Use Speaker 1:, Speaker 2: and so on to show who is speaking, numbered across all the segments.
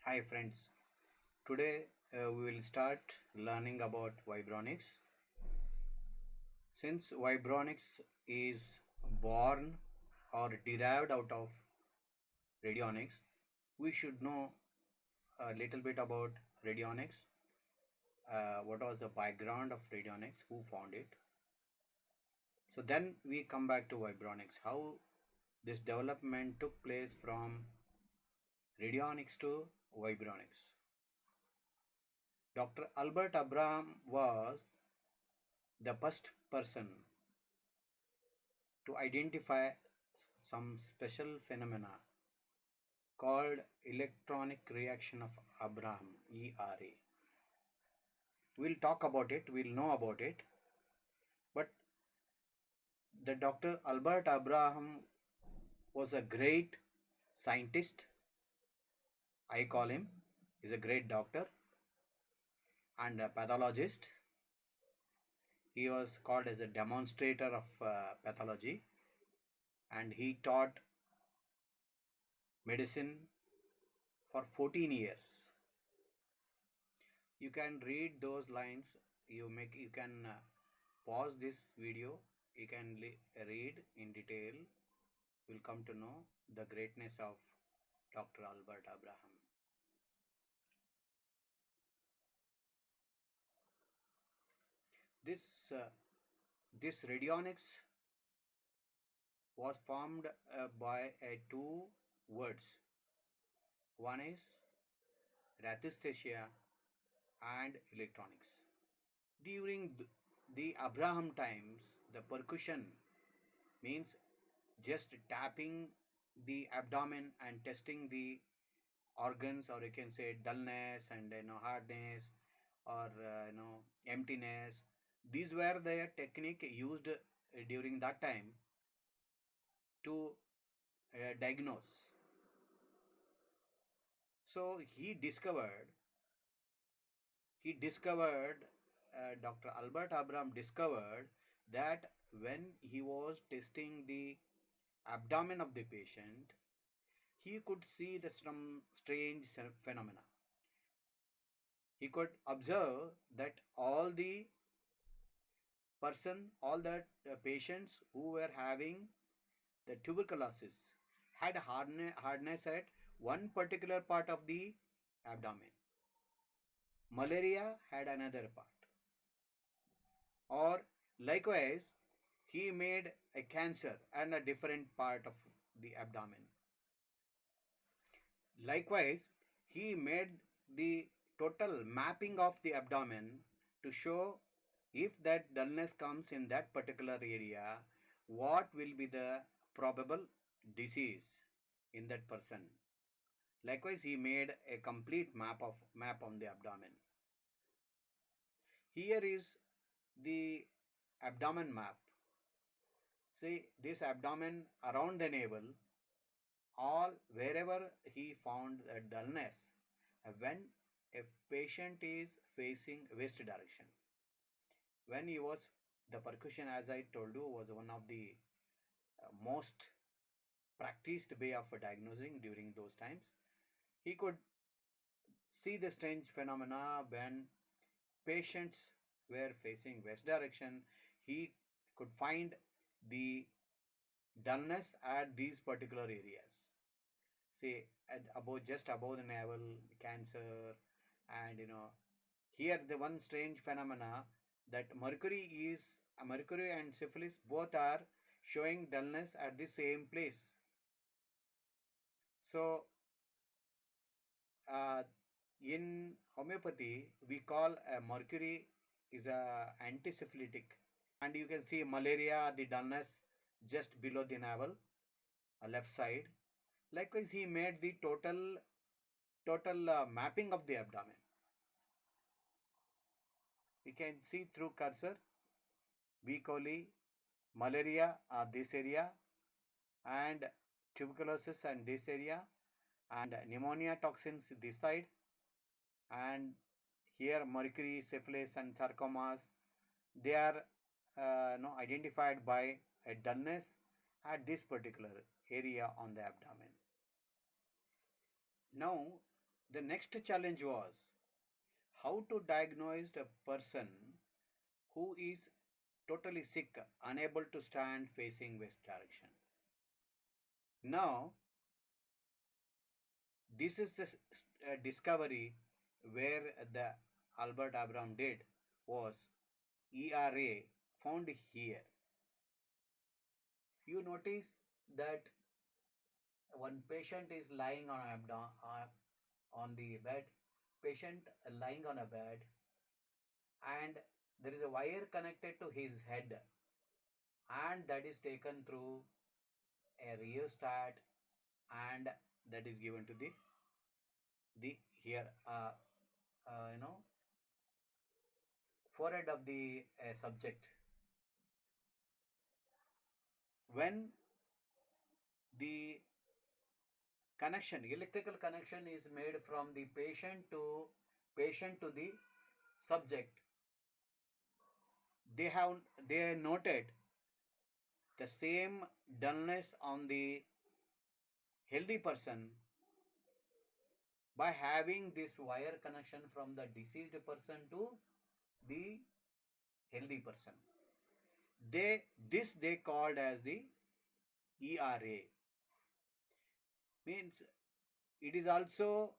Speaker 1: Hi friends, today we will start learning about vibronics. Since vibronics is born or derived out of radionics, we should know a little bit about radionics, what was the background of radionics, who found it. So then we come back to vibronics, how this development took place from radionics to vibronics. Dr. Albert Abraham was the first person to identify some special phenomena called electronic reaction of Abraham, ERA. We'll talk about it, we'll know about it, but the Dr. Albert Abraham was a great scientist. I call him. He's a great doctor and a pathologist. He was called as a demonstrator of pathology, and he taught medicine for 14 years. You can read those lines. You can pause this video. You can read in detail. You'll come to know the greatness of Dr. Albert Abraham. This this radionics was formed by two words. One is radiesthesia and electronics. During the Abraham times, the percussion means just tapping the abdomen and testing the organs, or you can say dullness and hardness, or emptiness. These were the technique used during that time to diagnose. So Dr. Albert Abraham discovered that when he was testing the abdomen of the patient, he could see some strange phenomena. He could observe that all the patients who were having the tuberculosis had hardness at one particular part of the abdomen. Malaria had another part. Or likewise, he made a cancer and a different part of the abdomen. Likewise, he made the total mapping of the abdomen to show if that dullness comes in that particular area, what will be the probable disease in that person. Likewise, he made a complete map on the abdomen. Here is the abdomen map. See this abdomen around the navel, all wherever he found a dullness, when a patient is facing west direction. When he was, the percussion, as I told you, was one of the most practiced way of diagnosing during those times. He could see the strange phenomena when patients were facing west direction. He could find the dullness at these particular areas. Say just above the navel, cancer, and here the one strange phenomena that mercury and syphilis both are showing dullness at the same place. So in homeopathy, we call mercury is a antisyphilitic, and you can see malaria, the dullness just below the navel, left side. Likewise, he made the total mapping of the abdomen. We can see through cursor, B. coli, malaria this area, and tuberculosis and this area, and pneumonia toxins this side, and here mercury, syphilis, and sarcomas, they are identified by a dullness at this particular area on the abdomen. Now The next challenge was how to diagnose a person who is totally sick, unable to stand facing west direction. Now, this is the discovery where the Albert Abraham did was ERA found here. You notice that one patient is lying on the bed, patient lying on a bed, and there is a wire connected to his head, and that is taken through a rheostat, and that is given to the here you know forehead of the subject. When the electrical connection is made from the patient to the subject, they have they noted the same dullness on the healthy person by having this wire connection from the diseased person to the healthy person. They called as the ERA. Means it is also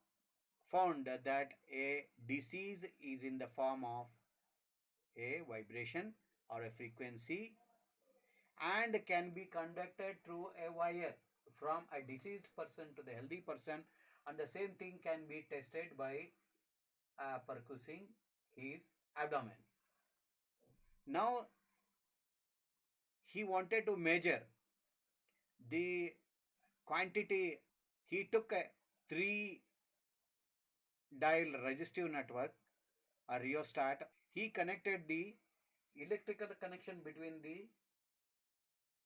Speaker 1: found that a disease is in the form of a vibration or a frequency and can be conducted through a wire from a diseased person to the healthy person, and the same thing can be tested by percussing his abdomen. Now he wanted to measure the quantity. He took a 3 dial resistive network, a rheostat. He connected the electrical connection between the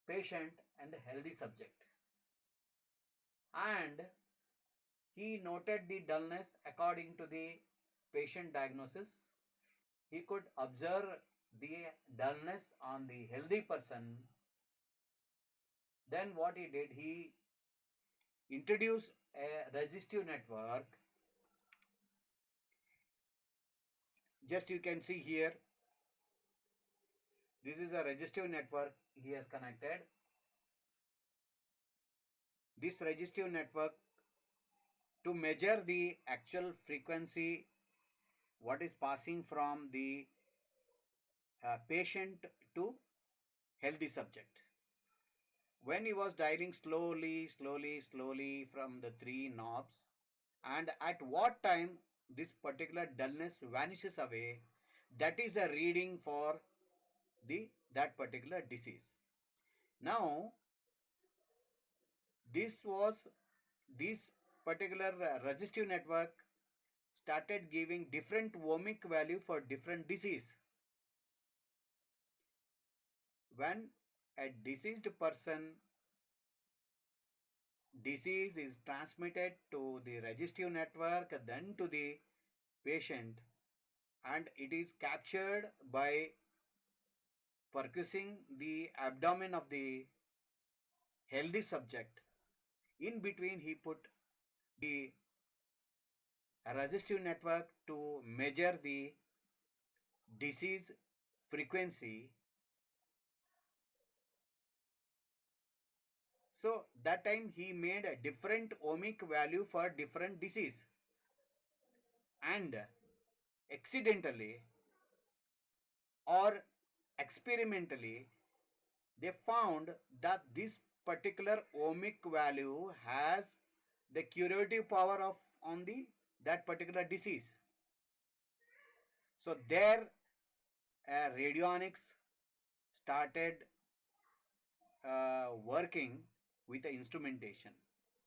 Speaker 1: patient and the healthy subject, and he noted the dullness according to the patient diagnosis. He could observe the dullness on the healthy person. Then what he did, he introduced a resistive network. Just you can see here, this is a resistive network he has connected. This resistive network to measure the actual frequency, what is passing from the patient to healthy subject. When he was dialing slowly from the 3 knobs, and at what time this particular dullness vanishes away, that is the reading for that particular disease. Now this particular resistive network started giving different ohmic value for different disease. When a diseased person disease is transmitted to the resistive network, then to the patient, and it is captured by percussing the abdomen of the healthy subject. In between, he put the resistive network to measure the disease frequency. So that time he made a different ohmic value for different disease, and accidentally or experimentally they found that this particular ohmic value has the curative power of on the that particular disease. So there radionics started working with the instrumentation.